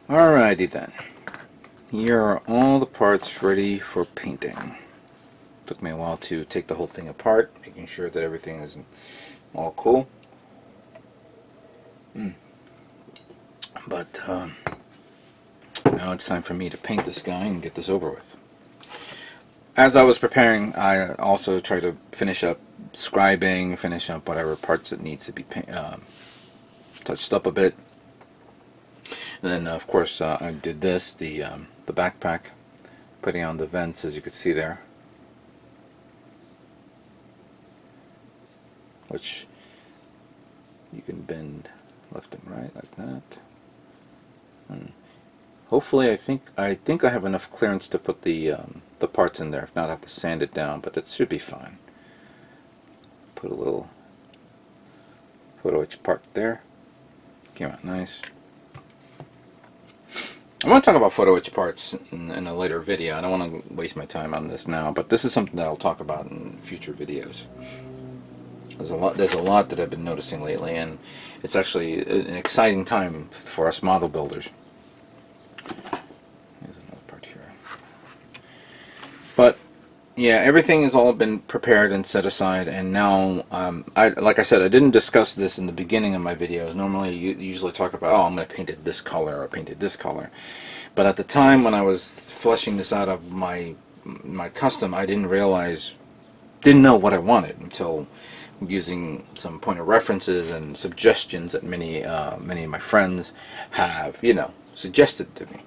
Alrighty then, here are all the parts ready for painting. Took me a while to take the whole thing apart, making sure that everything is all cool. But now it's time for me to paint this guy and get this over with. As I was preparing, I also tried to finish up scribing, finish up whatever parts that needs to be touched up a bit. And then, of course, I did this, the backpack, putting on the vents, as you can see there, which you can bend left and right like that. And hopefully, I think I have enough clearance to put the parts in there. If not, I have to sand it down, but it should be fine. Put a little photo etch part there. Came out nice. I want to talk about photo etch parts in a later video. I don't want to waste my time on this now, but this is something that I'll talk about in future videos. There's a lot that I've been noticing lately, and it's actually an exciting time for us model builders. There's another part here. But yeah, everything has all been prepared and set aside, and now, like I said, I didn't discuss this in the beginning of my videos. Normally, you usually talk about, oh, I'm going to paint it this color, or paint it this color. But at the time when I was fleshing this out of my custom, I didn't know what I wanted until using some point of references and suggestions that many of my friends have, suggested to me.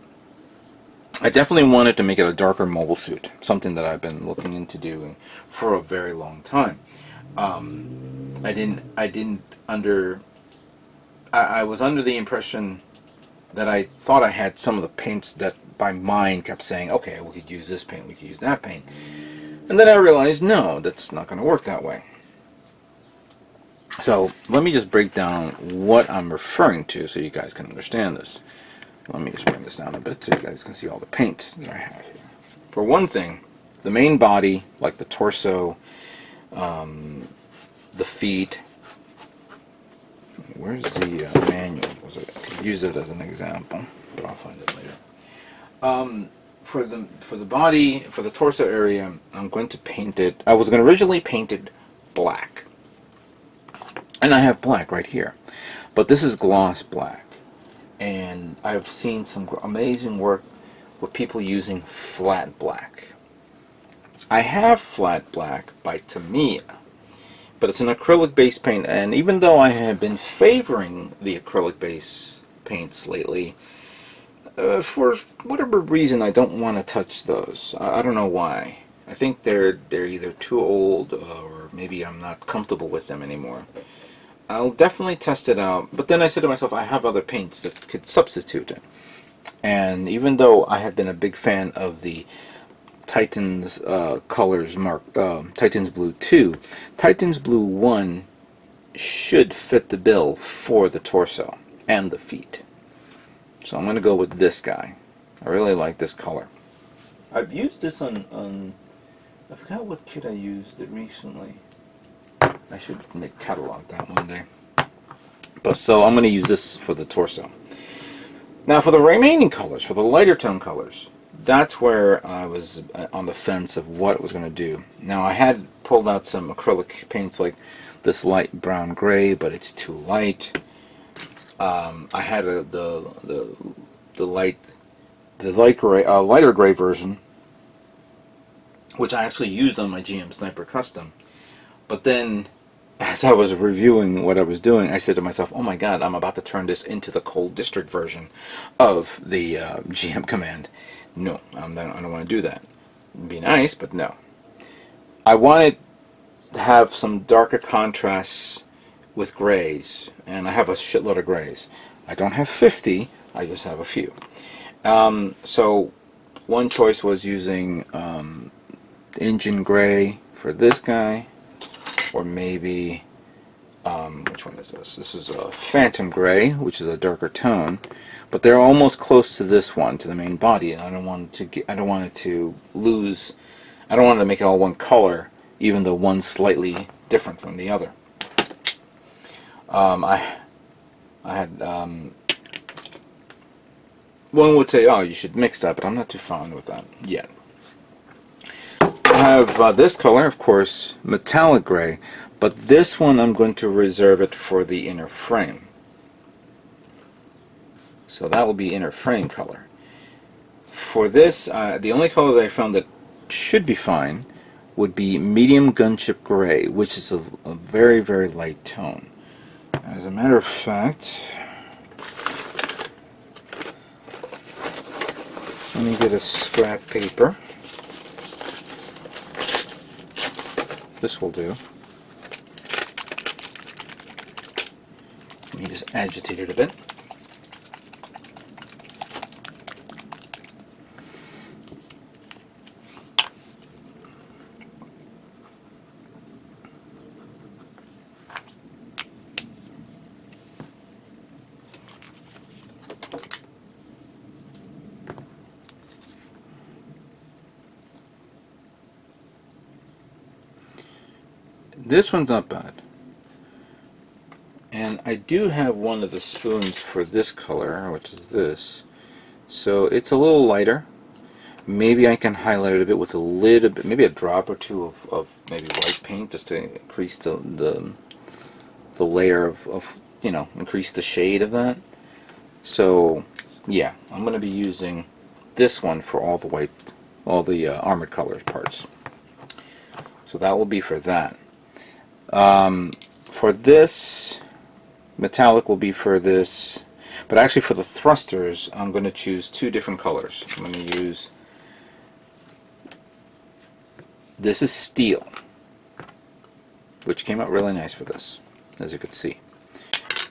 I definitely wanted to make it a darker mobile suit, something that I've been looking into doing for a very long time. I was under the impression that I thought I had some of the paints that my mind kept saying, okay, we could use this paint, we could use that paint. And then I realized, no, that's not going to work that way. So let me just break down what I'm referring to so you guys can understand this. Let me just bring this down a bit so you guys can see all the paints that I have here. For one thing, the main body, like the torso, the feet. Where's the manual? I could use it as an example, but I'll find it later. For the body, for the torso area, I'm going to paint it. I was going to originally paint it black, and I have black right here, but this is gloss black. And I've seen some amazing work with people using flat black. I have flat black by Tamiya, but it's an acrylic based paint, and even though I have been favoring the acrylic based paints lately, for whatever reason I don't want to touch those. I don't know why. I think they're either too old, or maybe I'm not comfortable with them anymore. I'll definitely test it out, but then I said to myself, I have other paints that could substitute it. And even though I had been a big fan of the Titans colors Titans Blue 2, Titans Blue 1 should fit the bill for the torso and the feet. So I'm going to go with this guy. I really like this color. I've used this on I forgot what kit I used it recently. I should catalog that one day. But so I'm going to use this for the torso. Now for the remaining colors, for the lighter tone colors, that's where I was on the fence of what it was going to do. Now I had pulled out some acrylic paints like this light brown gray, but it's too light. I had the lighter gray version, which I actually used on my GM Sniper Custom. But then, as I was reviewing what I was doing, I said to myself, oh my god, I'm about to turn this into the Cold District version of the GM Command. No, I don't want to do that. It'd be nice, but no. I wanted to have some darker contrasts with grays, and I have a shitload of grays. I don't have 50, I just have a few. So one choice was using engine gray for this guy, or maybe which one is this? This is a Phantom Gray, which is a darker tone, but they're almost close to this one, to the main body, and I don't want it to lose. I don't want it to make it all one color, even though one's slightly different from the other. I had one would say, oh, you should mix that, but I'm not too fond with that yet. I have this color, of course, metallic gray, but this one I'm going to reserve it for the inner frame. So that will be inner frame color. For this, the only color that I found that should be fine would be medium gunship gray, which is a very, very light tone. As a matter of fact, let me get a scrap paper. This will do. Let me just agitate it a bit. This one's not bad. And I do have one of the spoons for this color, which is this. So it's a little lighter. Maybe I can highlight it a bit with a little bit, maybe a drop or two of maybe white paint, just to increase the layer of, you know, increase the shade of that. So yeah, I'm going to be using this one for all the armored colors parts. So that will be for that. For this, metallic will be for this, but actually for the thrusters I'm going to choose two different colors. I'm going to use, this is steel, which came out really nice for this, as you could see,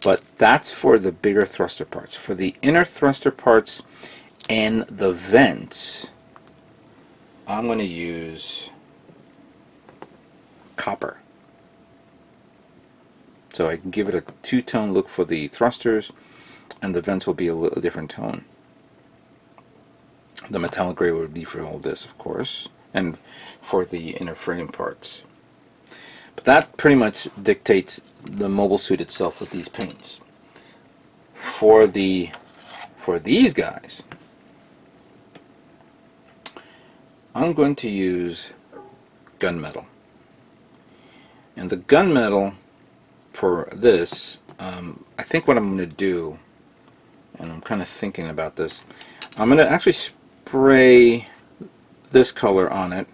but that's for the bigger thruster parts. For the inner thruster parts and the vents, I'm going to use copper. So I can give it a two-tone look for the thrusters, and the vents will be a little different tone. The metallic gray would be for all this, of course, and for the inner frame parts. But that pretty much dictates the mobile suit itself with these paints. For these guys, I'm going to use gunmetal. And the gunmetal for this, I think what I'm going to do, and I'm kind of thinking about this, I'm going to actually spray this color on it,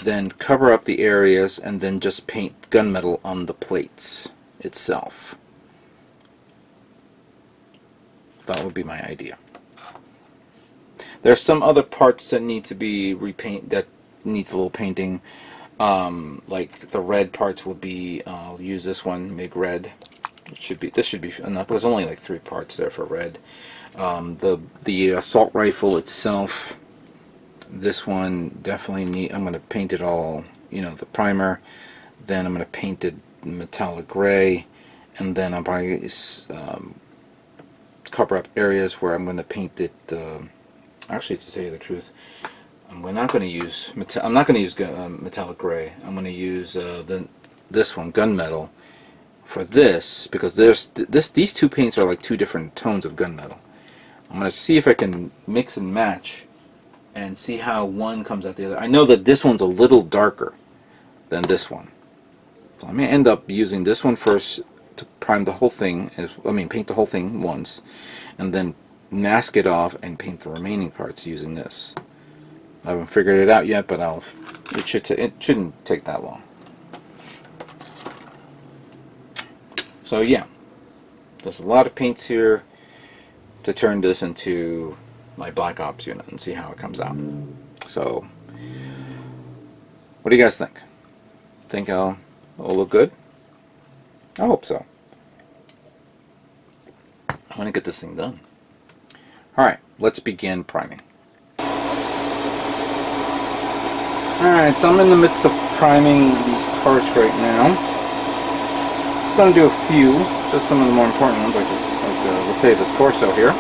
then cover up the areas, and then just paint gunmetal on the plates itself. That would be my idea. There's some other parts that need to be repainted, that needs a little painting. Like the red parts will be, I'll use this one, Mig Red. This should be enough. There's only like 3 parts there for red. The assault rifle itself, this one definitely I'm going to paint it all, you know, the primer. Then I'm going to paint it metallic gray, and then I'll probably cover up areas where I'm going to paint it. Actually, to tell you the truth, I'm not going to use metallic gray. I'm going to use this one, gunmetal, for this, because these two paints are like 2 different tones of gunmetal. I'm going to see if I can mix and match and see how one comes out the other. I know that this one's a little darker than this one, so I may end up using this one first to prime the whole thing. Paint the whole thing once, and then mask it off and paint the remaining parts using this. I haven't figured it out yet, but it shouldn't take that long. So yeah, there's a lot of paints here to turn this into my Black Ops unit and see how it comes out. So, what do you guys think? Think it'll look good? I hope so. I want to get this thing done. Alright, let's begin priming. Alright, so I'm in the midst of priming these parts right now. Just going to do a few, just some of the more important ones, like let's say the torso here.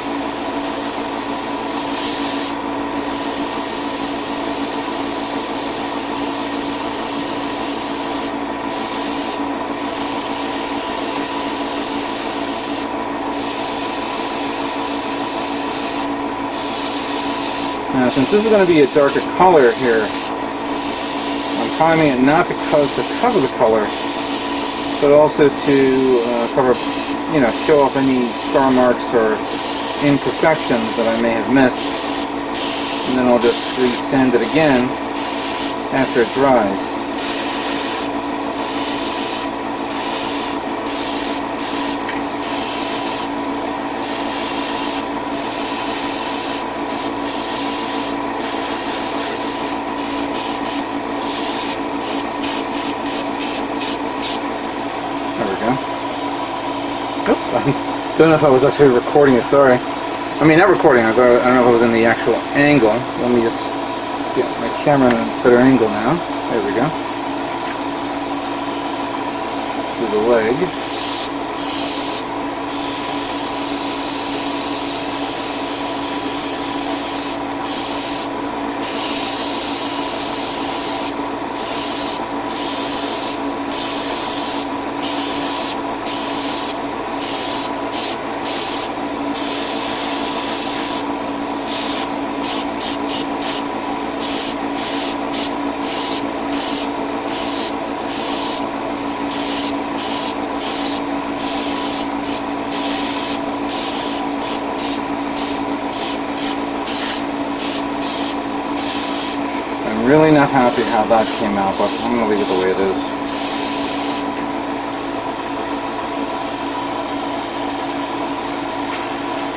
Now, since this is going to be a darker color here, I'm priming it not to cover the color, but also to cover, show off any scar marks or imperfections that I may have missed. And then I'll just resand it again after it dries. I don't know if I was actually recording it, sorry. I mean, not recording, I don't know if I was in the actual angle. Let me just get my camera in a better angle now. There we go. Let's do the leg. Really not happy how that came out, but I'm going to leave it the way it is.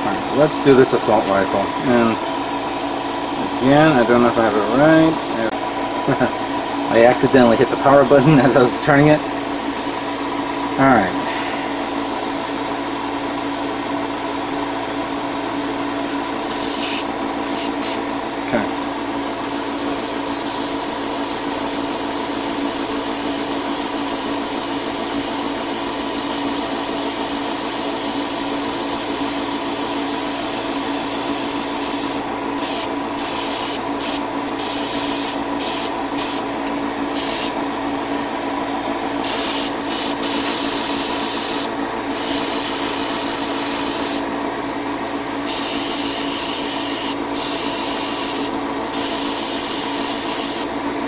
Alright, let's do this assault rifle. And again, I don't know if I have it right. I accidentally hit the power button as I was turning it. Alright.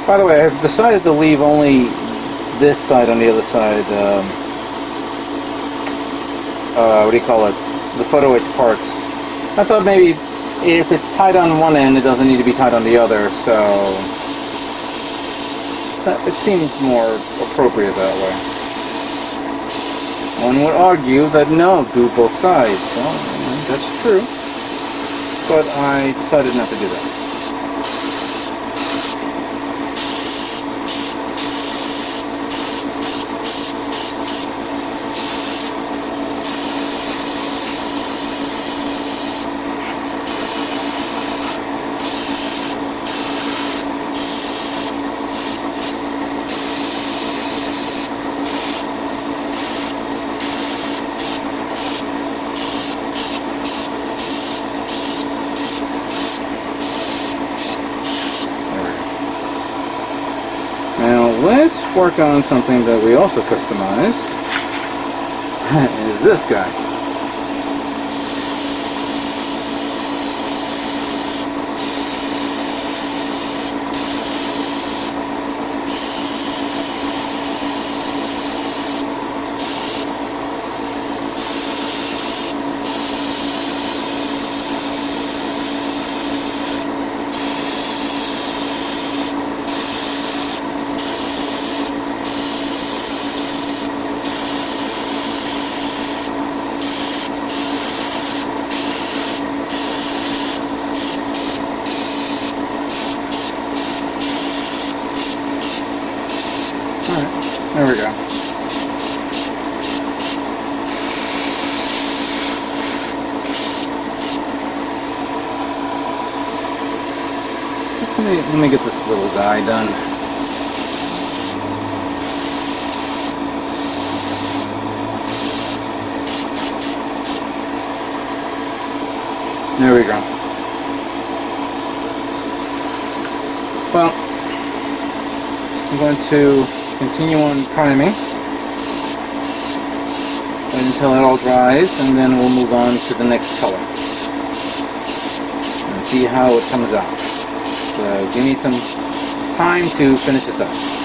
By the way, I've decided to leave only this side on the other side, what do you call it, the photo etch parts. I thought maybe if it's tied on one end, it doesn't need to be tied on the other, so it seems more appropriate that way. One would argue that no, do both sides. Well, that's true, but I decided not to do that. Let's work on something that we also customized. Is this guy. There we go. Let me get this little guy done. There we go. Well, I'm going to continue on priming until it all dries, and then we'll move on to the next color and see how it comes out. So give me some time to finish this up.